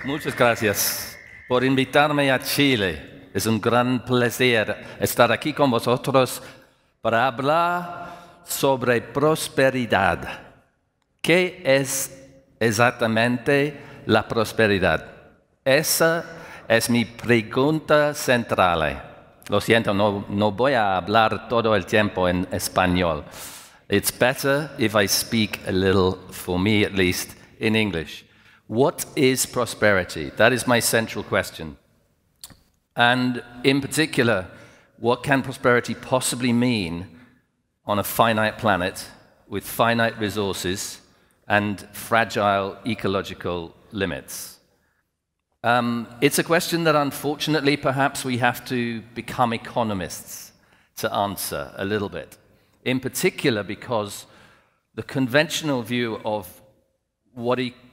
Muchas gracias por invitarme a Chile. Es un gran placer estar aquí con vosotros para hablar sobre prosperidad. ¿Qué es exactamente la prosperidad? Esa es mi pregunta central. Lo siento, no voy a hablar todo el tiempo en español. It's better if I speak a little, for me at least, in English. What is prosperity? That is my central question. And in particular, what can prosperity possibly mean on a finite planet with finite resources and fragile ecological limits? It's a question that unfortunately perhaps we have to become economists to answer a little bit. In particular because the conventional view of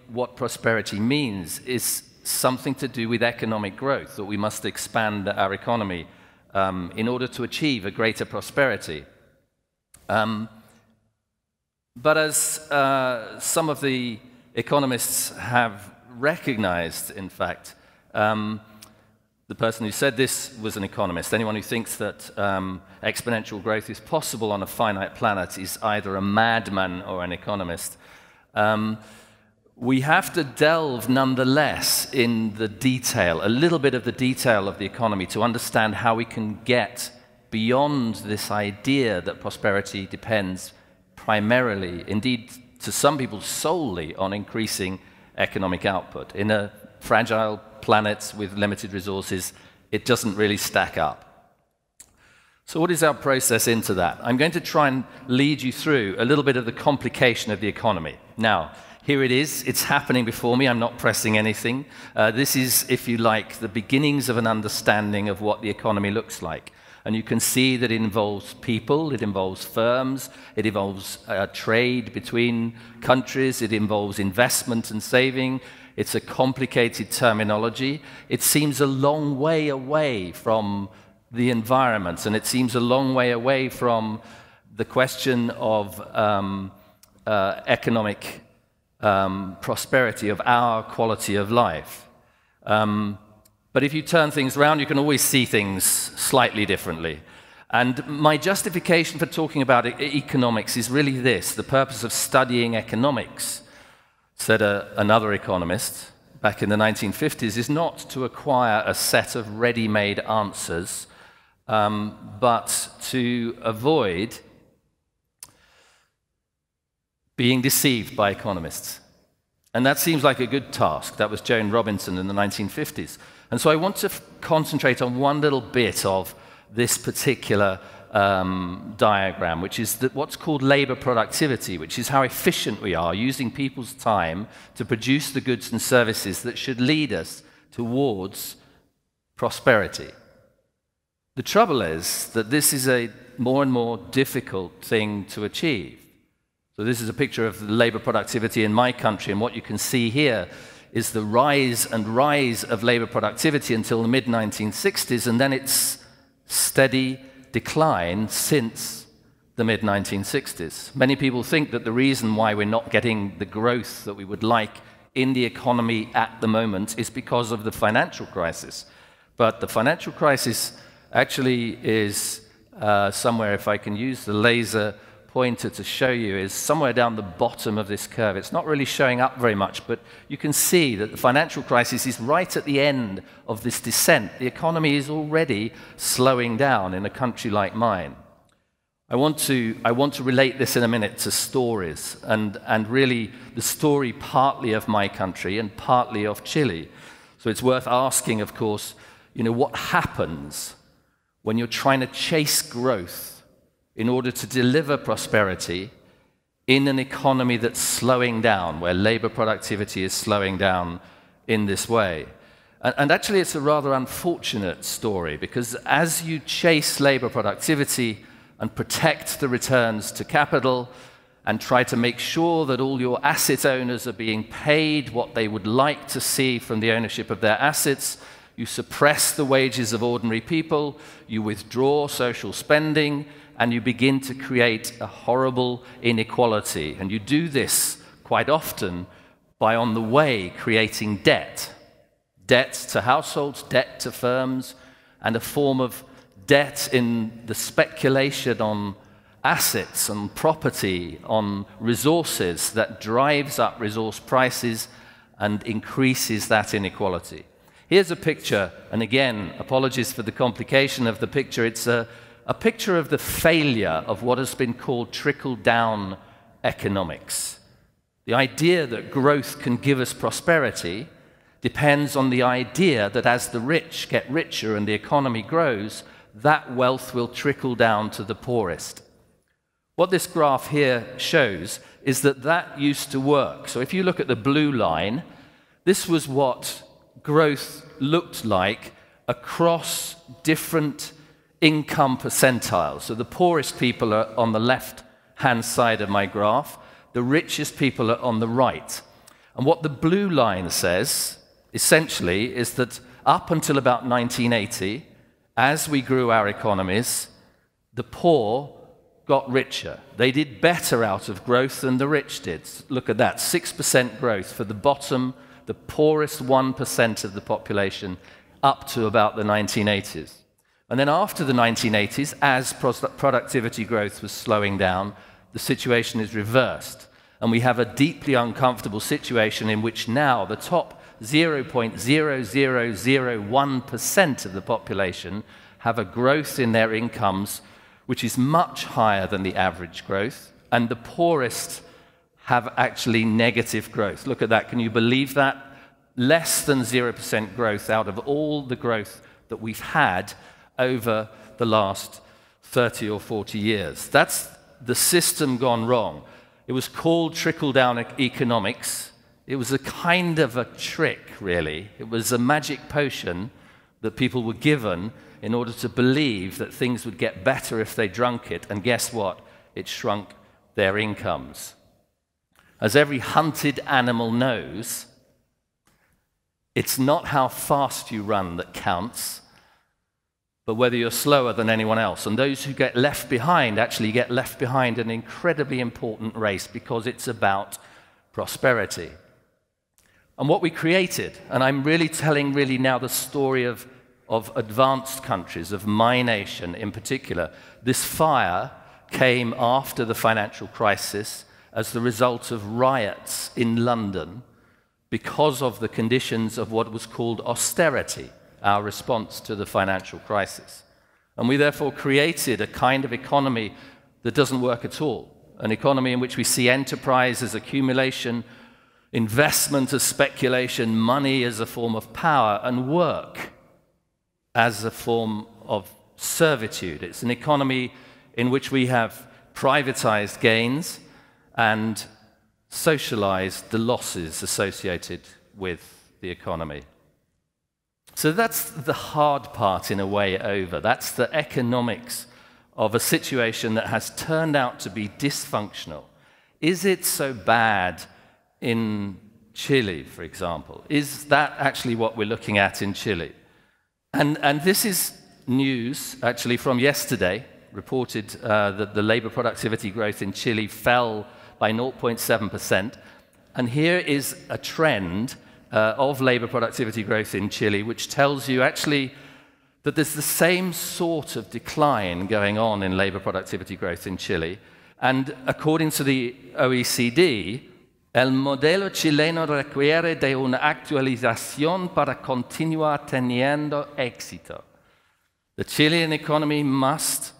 what prosperity means is something to do with economic growth, that we must expand our economy in order to achieve a greater prosperity. But as some of the economists have recognized, in fact, the person who said this was an economist. Anyone who thinks that exponential growth is possible on a finite planet is either a madman or an economist. We have to delve nonetheless in the detail, a little bit of the detail of the economy to understand how we can get beyond this idea that prosperity depends primarily, indeed to some people solely, on increasing economic output. In a fragile planet with limited resources, it doesn't really stack up. So what is our process into that? I'm going to try and lead you through a little bit of the complication of the economy. Now, here it is. It's happening before me. I'm not pressing anything. This is, if you like, the beginnings of an understanding of what the economy looks like. And you can see that it involves people, it involves firms, it involves trade between countries, it involves investment and saving. It's a complicated terminology. It seems a long way away from the environment, and it seems a long way away from the question of economic prosperity, of our quality of life. But if you turn things around, you can always see things slightly differently. And my justification for talking about economics is really this: the purpose of studying economics, said another economist back in the 1950s, is not to acquire a set of ready-made answers, but to avoid being deceived by economists. And that seems like a good task. That was Joan Robinson in the 1950s. And so I want to concentrate on one little bit of this particular diagram, which is what's called labor productivity, which is how efficient we are using people's time to produce the goods and services that should lead us towards prosperity. The trouble is that this is a more and more difficult thing to achieve. So this is a picture of the labor productivity in my country, and what you can see here is the rise of labor productivity until the mid-1960s, and then its steady decline since the mid-1960s. Many people think that the reason why we're not getting the growth that we would like in the economy at the moment is because of the financial crisis. But the financial crisis actually is somewhere, if I can use the laser pointer to show you, is somewhere down the bottom of this curve. It's not really showing up very much, but you can see that the financial crisis is right at the end of this descent. The economy is already slowing down in a country like mine. I want to relate this in a minute to stories, and really the story partly of my country and partly of Chile. So it's worth asking, of course, what happens when you're trying to chase growth in order to deliver prosperity in an economy that's slowing down, where labor productivity is slowing down in this way. And actually, it's a rather unfortunate story, because as you chase labor productivity and protect the returns to capital and try to make sure that all your asset owners are being paid what they would like to see from the ownership of their assets, you suppress the wages of ordinary people, you withdraw social spending, and you begin to create a horrible inequality. And you do this quite often by, on the way, creating debt. Debt to households, debt to firms, and a form of debt in the speculation on assets, on property, on resources that drives up resource prices and increases that inequality. Here's a picture, and again, apologies for the complication of the picture. It's a picture of the failure of what has been called trickle-down economics. The idea that growth can give us prosperity depends on the idea that as the rich get richer and the economy grows, that wealth will trickle down to the poorest. What this graph here shows is that that used to work. So if you look at the blue line, this was what growth looked like across different income percentiles. So the poorest people are on the left-hand side of my graph. The richest people are on the right. And what the blue line says, essentially, is that up until about 1980, as we grew our economies, the poor got richer. They did better out of growth than the rich did. Look at that, 6% growth for the bottom, the poorest 1% of the population, up to about the 1980s. And then after the 1980s, as productivity growth was slowing down, the situation is reversed. And we have a deeply uncomfortable situation in which now the top 0.0001% of the population have a growth in their incomes which is much higher than the average growth, and the poorest have actually negative growth. Look at that. Can you believe that? Less than 0% growth out of all the growth that we've had over the last 30 or 40 years. That's the system gone wrong. It was called trickle-down economics. It was a kind of a trick, really. It was a magic potion that people were given in order to believe that things would get better if they drank it. And guess what? It shrunk their incomes. As every hunted animal knows, it's not how fast you run that counts, but whether you're slower than anyone else. And those who get left behind actually get left behind an incredibly important race because it's about prosperity. And what we created, and I'm really telling now the story of advanced countries, of my nation in particular. This fire came after the financial crisis as the result of riots in London because of the conditions of what was called austerity, our response to the financial crisis. And we therefore created a kind of economy that doesn't work at all, an economy in which we see enterprise as accumulation, investment as speculation, money as a form of power, and work as a form of servitude. It's an economy in which we have privatized gains and socialized the losses associated with the economy. So that's the hard part in a way over. That's the economics of a situation that has turned out to be dysfunctional. Is it so bad in Chile, for example? Is that actually what we're looking at in Chile? And this is news, actually, from yesterday, reported that the labor productivity growth in Chile fell by 0.7%. And here is a trend of labor productivity growth in Chile, which tells you actually that there's the same sort of decline going on in labor productivity growth in Chile. And according to the OECD, el modelo chileno requiere de una actualización para continuar teniendo éxito. The Chilean economy must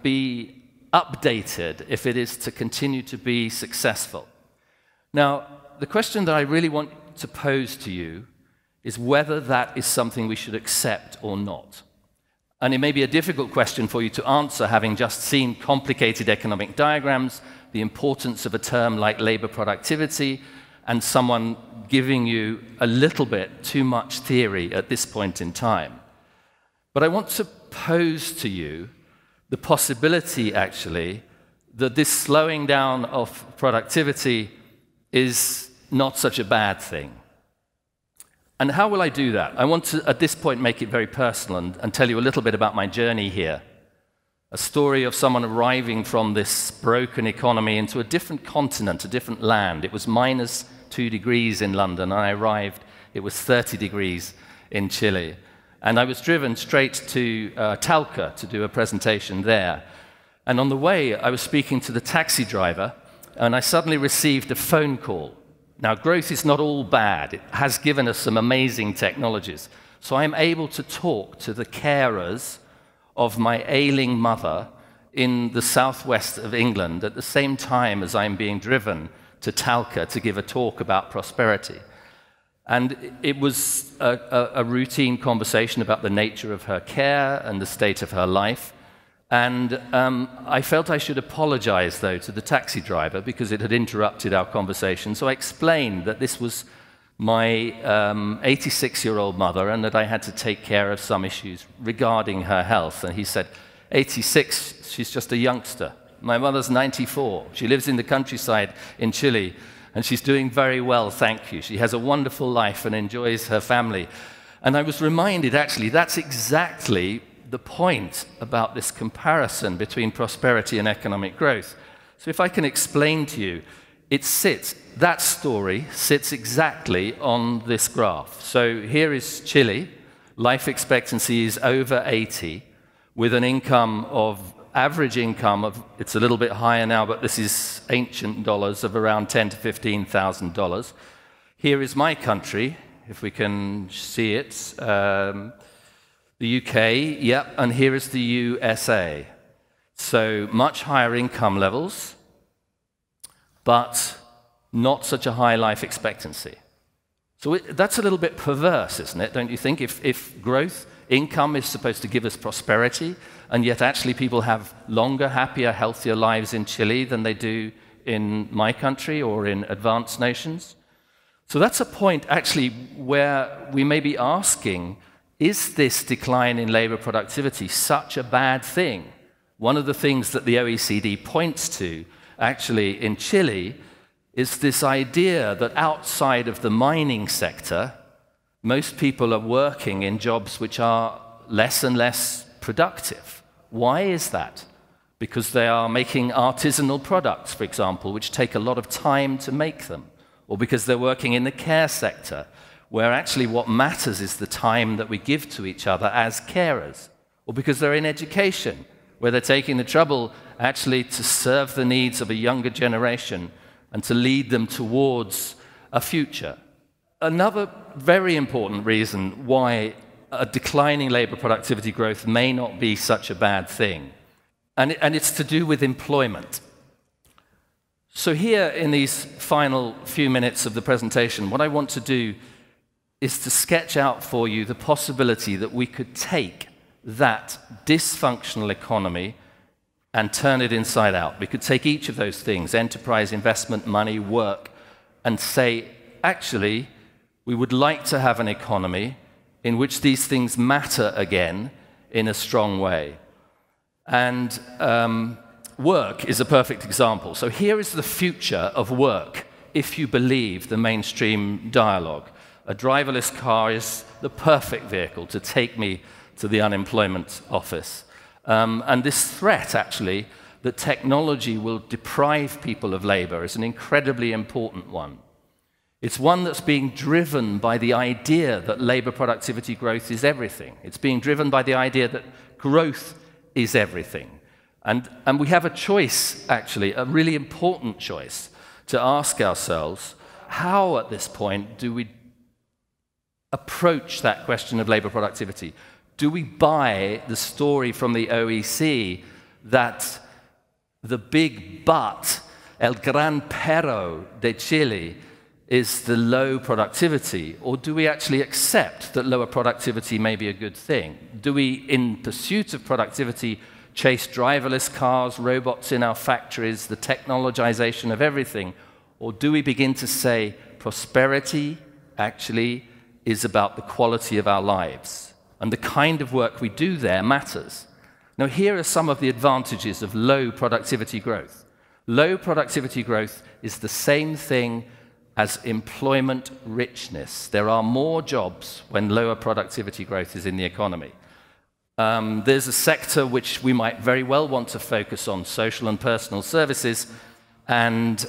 be updated if it is to continue to be successful. Now, the question that I really want to pose to you is whether that is something we should accept or not. And it may be a difficult question for you to answer, having just seen complicated economic diagrams, the importance of a term like labor productivity, and someone giving you a little bit too much theory at this point in time. But I want to pose to you the possibility, actually, that this slowing down of productivity is not such a bad thing. And how will I do that? I want to, at this point, make it very personal and tell you a little bit about my journey here. A story of someone arriving from this broken economy into a different continent, a different land. It was minus 2 degrees in London, and I arrived, it was 30 degrees in Chile. And I was driven straight to Talca to do a presentation there. And on the way, I was speaking to the taxi driver, and I suddenly received a phone call. Now, growth is not all bad. It has given us some amazing technologies. So I'm able to talk to the carers of my ailing mother in the southwest of England at the same time as I'm being driven to Talca to give a talk about prosperity. And it was a routine conversation about the nature of her care and the state of her life. And I felt I should apologize, though, to the taxi driver because it had interrupted our conversation. So I explained that this was my 86-year-old mother and that I had to take care of some issues regarding her health. And he said, 86, she's just a youngster. My mother's 94. She lives in the countryside in Chile, and she's doing very well, thank you. She has a wonderful life and enjoys her family. And I was reminded, actually, that's exactly the point about this comparison between prosperity and economic growth. So if I can explain to you, that story sits exactly on this graph. So here is Chile. Life expectancy is over 80, with an average income of, it's a little bit higher now, but this is ancient dollars, of around $10,000 to $15,000. Here is my country, if we can see it, the UK, yep, and here is the USA. So much higher income levels, but not such a high life expectancy. So that's a little bit perverse, isn't it, don't you think? If growth, income is supposed to give us prosperity, and yet actually people have longer, happier, healthier lives in Chile than they do in my country or in advanced nations. So that's a point actually where we may be asking, is this decline in labor productivity such a bad thing? One of the things that the OECD points to actually in Chile is this idea that outside of the mining sector, most people are working in jobs which are less and less productive. Why is that? Because they are making artisanal products, for example, which take a lot of time to make them, or because they're working in the care sector, where actually what matters is the time that we give to each other as carers, or because they're in education, where they're taking the trouble actually to serve the needs of a younger generation and to lead them towards a future. Another very important reason why a declining labor productivity growth may not be such a bad thing, and it's to do with employment. So here in these final few minutes of the presentation, what I want to do is to sketch out for you the possibility that we could take that dysfunctional economy and turn it inside out. We could take each of those things, enterprise, investment, money, work, and say, actually, we would like to have an economy in which these things matter again in a strong way. And work is a perfect example. So here is the future of work, if you believe the mainstream dialogue. A driverless car is the perfect vehicle to take me to the unemployment office. And this threat, actually, that technology will deprive people of labor is an incredibly important one. It's one that's being driven by the idea that labor productivity growth is everything. It's being driven by the idea that growth is everything. And we have a choice, actually, a really important choice, to ask ourselves, how at this point do we approach that question of labor productivity? Do we buy the story from the OECD that the big but, el gran pero de Chile, is the low productivity, or do we actually accept that lower productivity may be a good thing? Do we, in pursuit of productivity, chase driverless cars, robots in our factories, the technologization of everything, or do we begin to say prosperity actually is about the quality of our lives, and the kind of work we do there matters? Now, here are some of the advantages of low productivity growth. Low productivity growth is the same thing as employment richness. There are more jobs when lower productivity growth is in the economy. There's a sector which we might very well want to focus on, social and personal services, And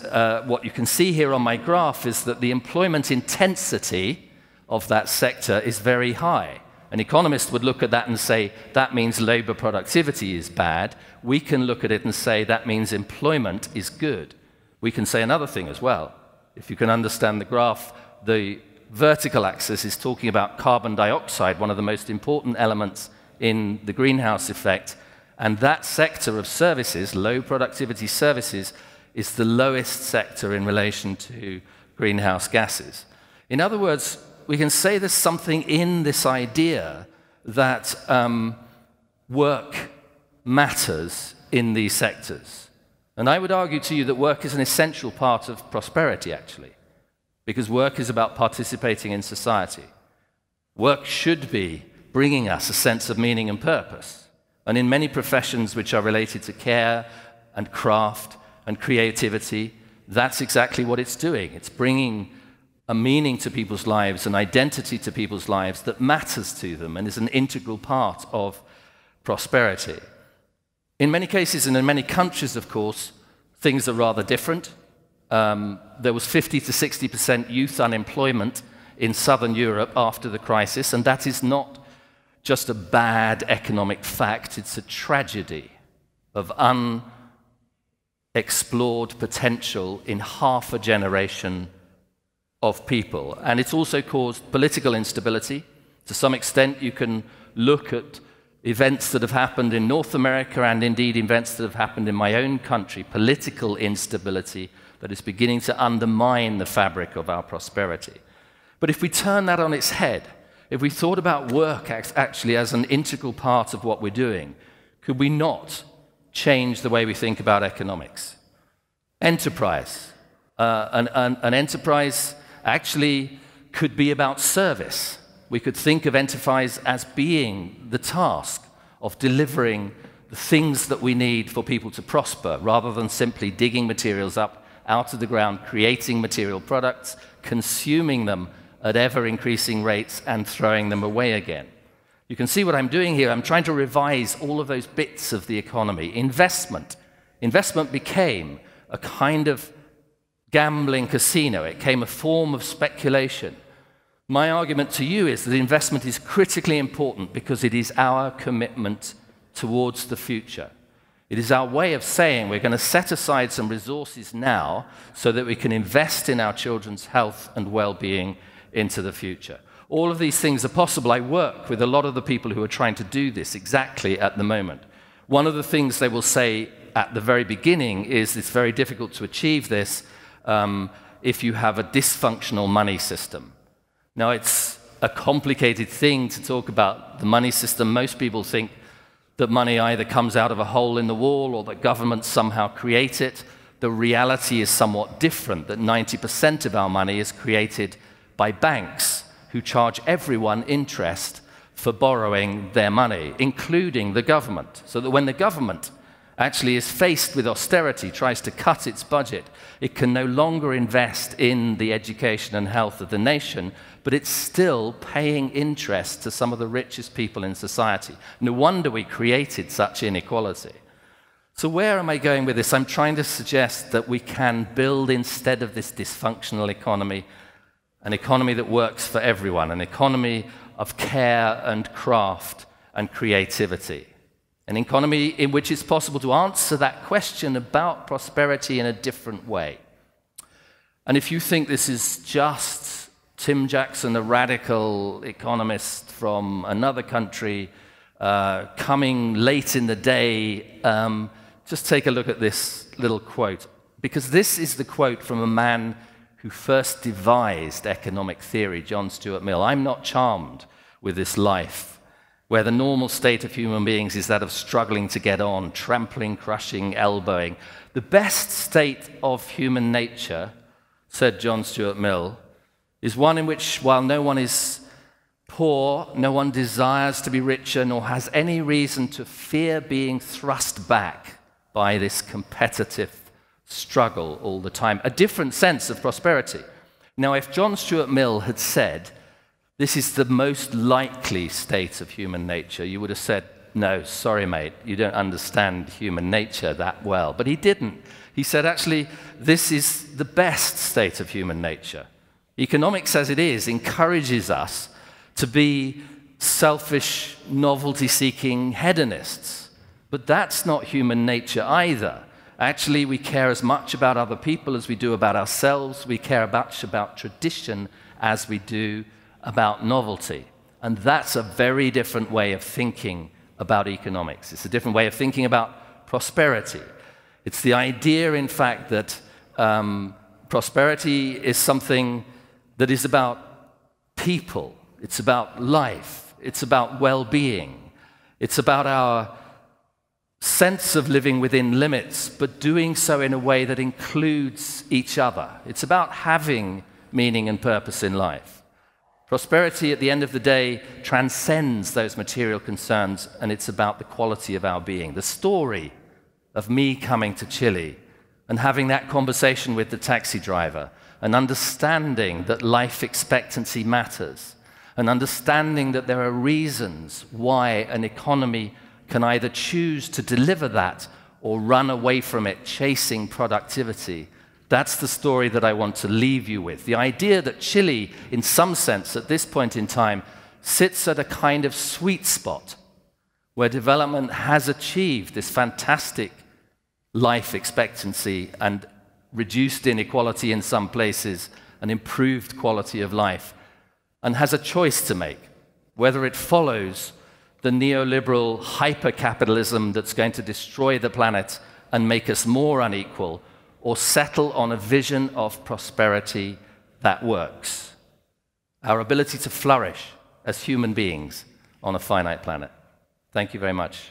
what you can see here on my graph is that the employment intensity of that sector is very high. An economist would look at that and say, that means labor productivity is bad. We can look at it and say, that means employment is good. We can say another thing as well. If you can understand the graph, the vertical axis is talking about carbon dioxide, one of the most important elements in the greenhouse effect. And that sector of services, low productivity services, is the lowest sector in relation to greenhouse gases. In other words, we can say there's something in this idea that work matters in these sectors. And I would argue to you that work is an essential part of prosperity, actually, because work is about participating in society. Work should be bringing us a sense of meaning and purpose. And in many professions which are related to care and craft and creativity, that's exactly what it's doing. It's bringing a meaning to people's lives, an identity to people's lives that matters to them and is an integral part of prosperity. In many cases and in many countries, of course, things are rather different. There was 50 to 60% youth unemployment in southern Europe after the crisis, and that is not just a bad economic fact, it's a tragedy of unexplored potential in half a generation of people. And it's also caused political instability. To some extent, you can look at events that have happened in North America and indeed events that have happened in my own country, political instability that is beginning to undermine the fabric of our prosperity. But if we turn that on its head, if we thought about work actually as an integral part of what we're doing, could we not change the way we think about economics? Enterprise. An enterprise actually could be about service. We could think of enterprise as being the task of delivering the things that we need for people to prosper, rather than simply digging materials up out of the ground, creating material products, consuming them at ever-increasing rates, and throwing them away again. You can see what I'm doing here. I'm trying to revise all of those bits of the economy. Investment. Investment became a kind of gambling casino. It became a form of speculation. My argument to you is that investment is critically important because it is our commitment towards the future. It is our way of saying we're going to set aside some resources now so that we can invest in our children's health and well-being into the future. All of these things are possible. I work with a lot of the people who are trying to do this exactly at the moment. One of the things they will say at the very beginning is it's very difficult to achieve this if you have a dysfunctional money system. Now, it's a complicated thing to talk about the money system. Most people think that money either comes out of a hole in the wall or that governments somehow create it. The reality is somewhat different, that 90% of our money is created by banks who charge everyone interest for borrowing their money, including the government. So that when the government actually is faced with austerity, tries to cut its budget, it can no longer invest in the education and health of the nation, but it's still paying interest to some of the richest people in society. No wonder we created such inequality. So where am I going with this? I'm trying to suggest that we can build, instead of this dysfunctional economy, an economy that works for everyone, an economy of care and craft and creativity. An economy in which it's possible to answer that question about prosperity in a different way. And if you think this is just Tim Jackson, a radical economist from another country, coming late in the day, just take a look at this little quote. Because this is the quote from a man who first devised economic theory, John Stuart Mill. I'm not charmed with this life, where the normal state of human beings is that of struggling to get on, trampling, crushing, elbowing. The best state of human nature, said John Stuart Mill, is one in which, while no one is poor, no one desires to be richer, nor has any reason to fear being thrust back by this competitive struggle all the time. A different sense of prosperity. Now, if John Stuart Mill had said, this is the most likely state of human nature, you would have said, no, sorry, mate, you don't understand human nature that well. But he didn't. He said, actually, this is the best state of human nature. Economics, as it is, encourages us to be selfish, novelty-seeking hedonists. But that's not human nature either. Actually, we care as much about other people as we do about ourselves. We care much about tradition as we do about novelty. And that's a very different way of thinking about economics. It's a different way of thinking about prosperity. It's the idea, in fact, that prosperity is something that is about people. It's about life. It's about well-being. It's about our sense of living within limits, but doing so in a way that includes each other. It's about having meaning and purpose in life. Prosperity, at the end of the day, transcends those material concerns, and it's about the quality of our being. The story of me coming to Chile and having that conversation with the taxi driver and understanding that life expectancy matters and understanding that there are reasons why an economy can either choose to deliver that or run away from it, chasing productivity. That's the story that I want to leave you with. The idea that Chile, in some sense, at this point in time, sits at a kind of sweet spot where development has achieved this fantastic life expectancy and reduced inequality in some places and improved quality of life, and has a choice to make, whether it follows the neoliberal hyper-capitalism that's going to destroy the planet and make us more unequal, or settle on a vision of prosperity that works. Our ability to flourish as human beings on a finite planet. Thank you very much.